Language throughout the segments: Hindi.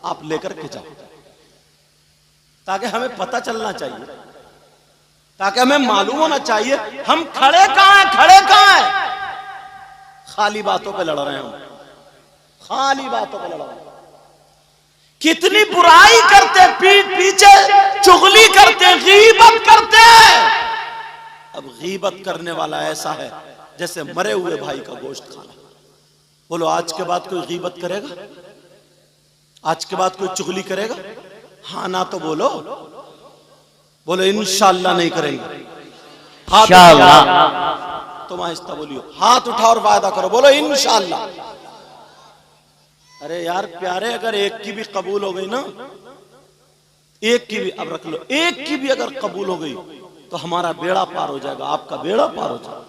आप लेकर के जाओ, ताकि हमें पता चलना चाहिए, ताकि हमें मालूम होना चाहिए हम खड़े कहां हैं, खड़े कहां हैं। खाली बातों पे लड़ रहे हैं हम, खाली बातों पे लड़ रहे हैं। कितनी बुराई करते, पीठ पीछे चुगली करते, गीबत करते। अब गीबत करने वाला ऐसा है जैसे मरे हुए भाई का गोश्त खाना। बोलो आज के बाद कोई गीबत करेगा? आज के बाद कोई चुगली करेगा? हाँ ना तो बोलो, बोलो इंशाअल्लाह नहीं करेंगे। इंशाअल्लाह। तुम आहिस्ता बोलियो, हाथ उठाओ और वादा करो, बोलो इंशाअल्लाह। अरे यार प्यारे, अगर एक की भी कबूल हो गई ना, एक की भी, अब रख लो, एक की भी अगर कबूल हो गई तो हमारा बेड़ा पार हो जाएगा, आपका बेड़ा पार हो जाएगा।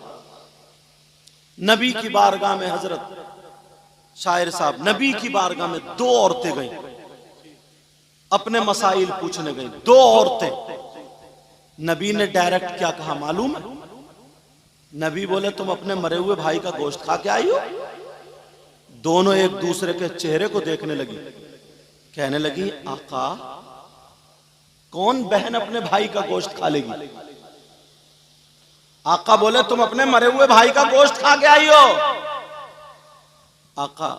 नबी की बारगाह में हजरत शायर साहब, नबी की बारगाह में दो औरतें गई, अपने मसाइल पूछने गई। दो औरतें, नबी ने डायरेक्ट क्या कहा मालूम है? नबी बोले तुम अपने मरे हुए भाई का गोश्त खा के आई हो? दोनों एक दूसरे के चेहरे को देखने लगी, कहने लगी आका कौन बहन अपने भाई का गोश्त खा लेगी? आका बोले तुम अपने मरे हुए भाई का गोश्त खा के आई हो? आका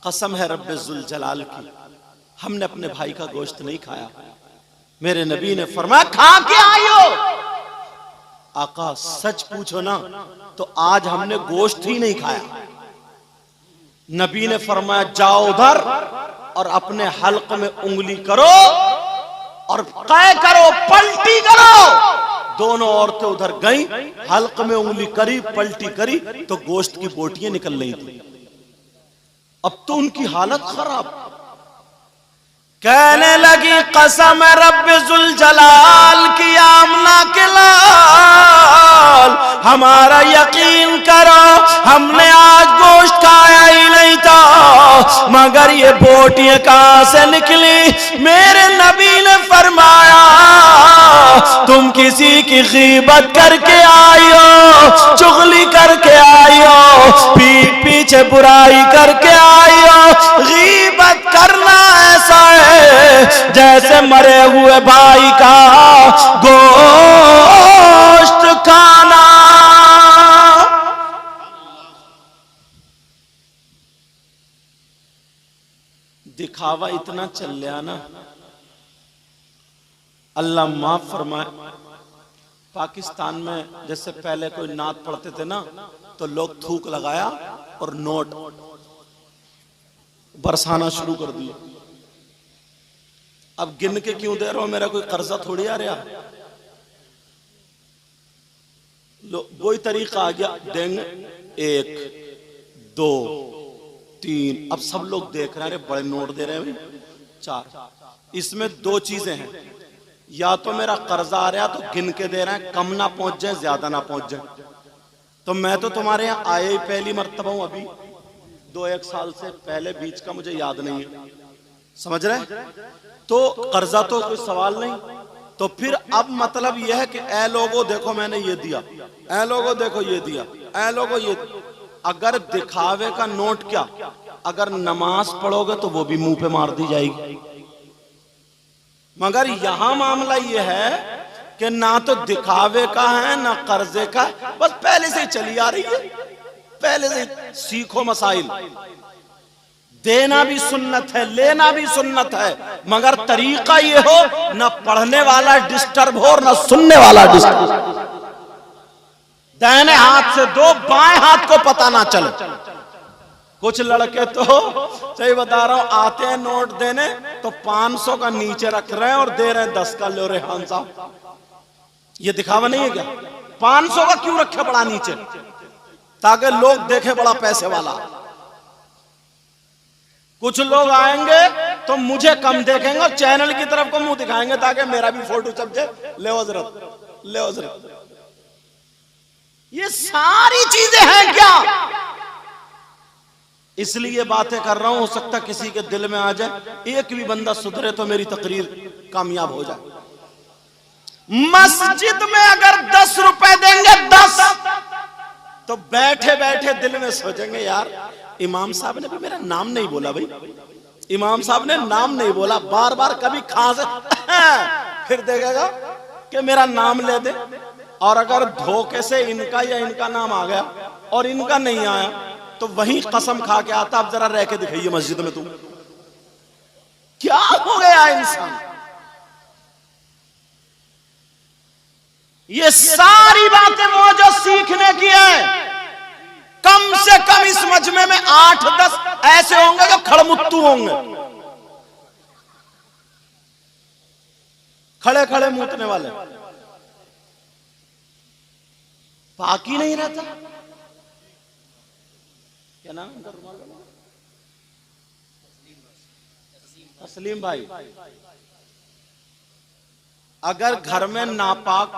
कसम है रब्बे जुल जलाल की, हमने अपने भाई का गोश्त नहीं खाया। मेरे नबी ने फरमाया खा के आई हो? आका सच पूछो ना तो आज हमने गोश्त ही नहीं खाया। नबी ने फरमाया जाओ उधर और अपने हल्क में उंगली करो और कै करो, पलटी करो। दोनों औरतें उधर गई, हल्क में उंगली करी, पलटी करी तो गोश्त की बोटियां निकल रही थी। अब तो उनकी हालत खराब। कहने लगी कसम रब्बे जुल जलाल की आमना के लाल, हमारा यकीन करो हमने आज गोश्त खाया ही नहीं था, मगर ये बोटियां कहां से निकली? मेरे नबी ने फरमाया तुम किसी की गीबत करके आई हो, चुगली करके आई हो, पीठ पीछे बुराई करके आई हो। गीबत करना ऐसा है जैसे मरे हुए भाई का गोश्त खाना। दिखावा इतना चल लिया ना, अल्लाह माफ फरमाए। पाकिस्तान में जैसे पहले कोई नात पढ़ते थे ना तो लोग थूक लगाया और नोट बरसाना शुरू कर दिए। अब गिन के क्यों दे रहा हो, मेरा कोई कर्जा थोड़ी आ रहा। वही तरीका आ गया, देंगे 1 2 3, अब सब लोग देख रहे हैं, बड़े नोट दे रहे हैं 4। इसमें 2 चीजें हैं, या तो मेरा कर्जा आ रहा तो गिन के दे रहे हैं, कम ना पहुंच जाए ज्यादा ना पहुंच जाए। तो मैं तो तुम्हारे यहाँ आए ही पहली मर्तबा हूं, अभी 2-1 साल से पहले बीच का मुझे याद नहीं है, समझ रहे? तो कर्जा तो कोई सवाल नहीं। तो फिर अब मतलब यह है कि ऐ लोगो देखो मैंने ये दिया, ऐ लोगो देखो ये दिया, ऐ लोगो ये। अगर दिखावे का नोट क्या, अगर नमाज पढ़ोगे तो वो भी मुंह पे मार दी जाएगी। मगर यहां मामला यह है कि ना तो दिखावे का है ना कर्जे का, बस पहले से ही चली आ रही है, पहले से सीखो मसाइल। देना भी सुन्नत है, लेना भी सुन्नत है, मगर तरीका ये हो ना पढ़ने वाला डिस्टर्ब हो और ना सुनने वाला डिस्टर्ब। दाहिने हाथ से दो, बाएं हाथ को पता ना चले। कुछ लड़के तो सही बता रहा हूं, आते हैं नोट देने तो 500 का नीचे रख रहे हैं और दे रहे हैं 10 का। लो रेहान साहब, ये दिखावा नहीं है क्या? 500 का क्यों रखे बड़ा नीचे? ताकि लोग देखे बड़ा पैसे वाला। कुछ लोग आएंगे तो मुझे कम देखेंगे और चैनल की तरफ को मुंह दिखाएंगे ताकि मेरा भी फोटो छप जाए। ले हजरत, ले हजरत। ये सारी चीजें हैं क्या? इसलिए बातें कर रहा हूं, हो सकता किसी के दिल में आ जाए, एक भी बंदा सुधरे तो मेरी तकरीर कामयाब हो जाए। मस्जिद में अगर 10 रुपए देंगे 10, तो बैठे बैठे दिल में सोचेंगे यार इमाम साहब ने भी मेरा नाम नहीं बोला भाई, इमाम साहब ने नाम नहीं बोला, बार बार कभी खांसे फिर देखेगा कि मेरा नाम ले दे, और अगर धोखे से इनका या इनका नाम आ गया और इनका नहीं आया तो वही कसम खा के आता, अब जरा रह के दिखाइए मस्जिद में तुम। क्या हो गया इंसान? ये सारी बातें मौजूद सीखने की है। कम से कम इस मजमे में 8-10 ऐसे होंगे जो खड़मुत्तू होंगे, खड़े खड़े मूतने वाले, बाकी नहीं रहता। क्या नाम है? तस्लीम भाई। अगर घर में नापाक,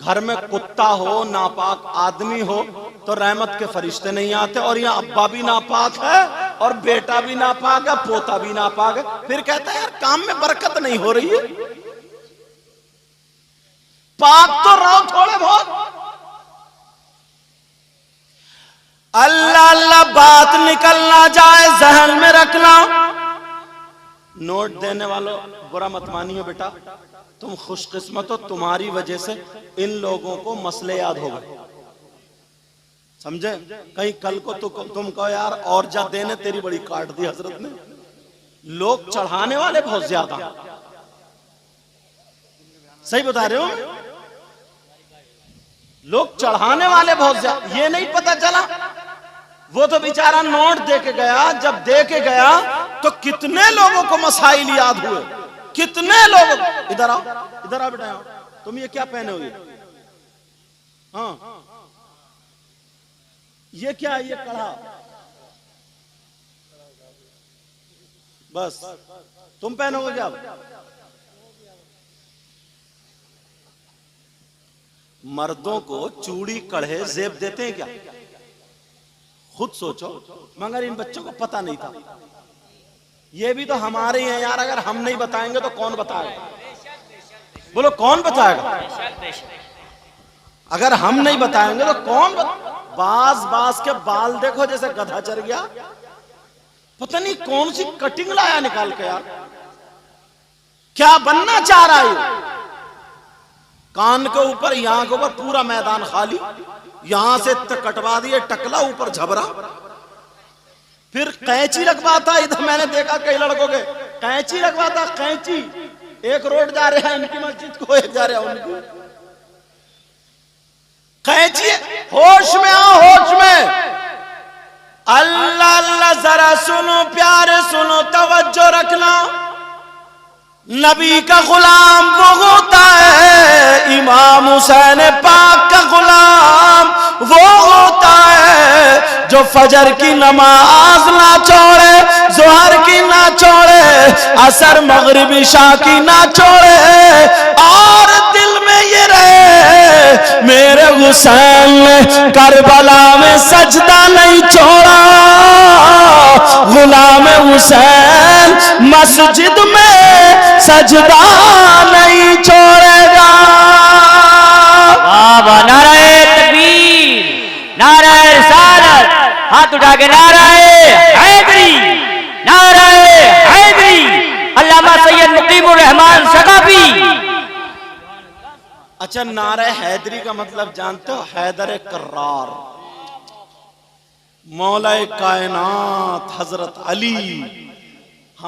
घर में कुत्ता हो, नापाक आदमी हो, तो रहमत के फरिश्ते नहीं आते। और यहाँ अब्बा भी नापाक है और बेटा भी नापाक है, पोता भी नापाक है, फिर कहता है यार काम में बरकत नहीं हो रही है। पाक तो रहो थोड़े बहुत। अल्लाह अल्लाह बात निकल ना जाए, जहन में रखना। नोट देने वालों बुरा मत मानियो बेटा, तुम खुशकिस्मत हो, तुम्हारी वजह से इन लोगों को मसले याद हो गए, समझे? कहीं कल को तुम कहो यार और जा देने, तेरी बड़ी काट दी हजरत ने। लोग चढ़ाने वाले बहुत ज्यादा, सही बता रहे हो? लोग चढ़ाने वाले बहुत ज्यादा। ये नहीं पता चला वो तो बेचारा नोट दे के गया, जब दे के गया तो कितने लोगों को मसाइल याद हुए, कितने लोग। इधर आओ, इधर आओ बेटा, तुम ये क्या पहने हुए? हाँ ये क्या है? ये कड़ा, बस तुम पहनोगे क्या? मर्दों को चूड़ी कड़े जेब देते हैं क्या? खुद सोचो। मगर इन बच्चों को पता नहीं था। ये भी तो हमारे ही हैं यार, अगर हम नहीं बताएंगे तो कौन बताएगा? बोलो कौन बताएगा? अगर हम नहीं बताएंगे तो कौन बास के बाल देखो जैसे गधा चढ़ गया, पता नहीं कौन सी कटिंग लाया निकाल के यार। क्या बनना चाह रहा है? कान के ऊपर, यहां के ऊपर पूरा मैदान खाली, यहां से कटवा दिए टकला, ऊपर झबरा, फिर कैंची रखवाता। इधर मैंने देखा कई लड़कों के कैंची रखवाता, कैंची। एक रोड जा रहा है इनकी मस्जिद को, एक जा रहा है उनकी। कैंची, होश में आओ, होश में। अल्लाह अल्लाह, जरा सुनो प्यारे, सुनो, तवज्जो रखना। नबी का गुलाम वो होता है, इमाम हुसैन पाक का गुलाम वो होता है जो फजर की नमाज ना छोड़े, जोहर की ना छोड़े, असर मगरिब इशा की ना छोड़े, और दिल में ये रहे मेरे हुसैन ने करबला में सजदा नहीं छोड़ा, गुलाम हुसैन मस्जिद में सजदा नहीं छोड़ेगा। बाबा नाराए तकबीर, नाराए रिसालत, हाथ उठा के नाराए हैदरी, नाराए हैदरी, अल्लामा सैयद मुकीमुर रहमान सकाफी। अच्छा, नारे हैदरी का मतलब जानते हो? हैदर कर्रार, मौला कायनात हजरत अली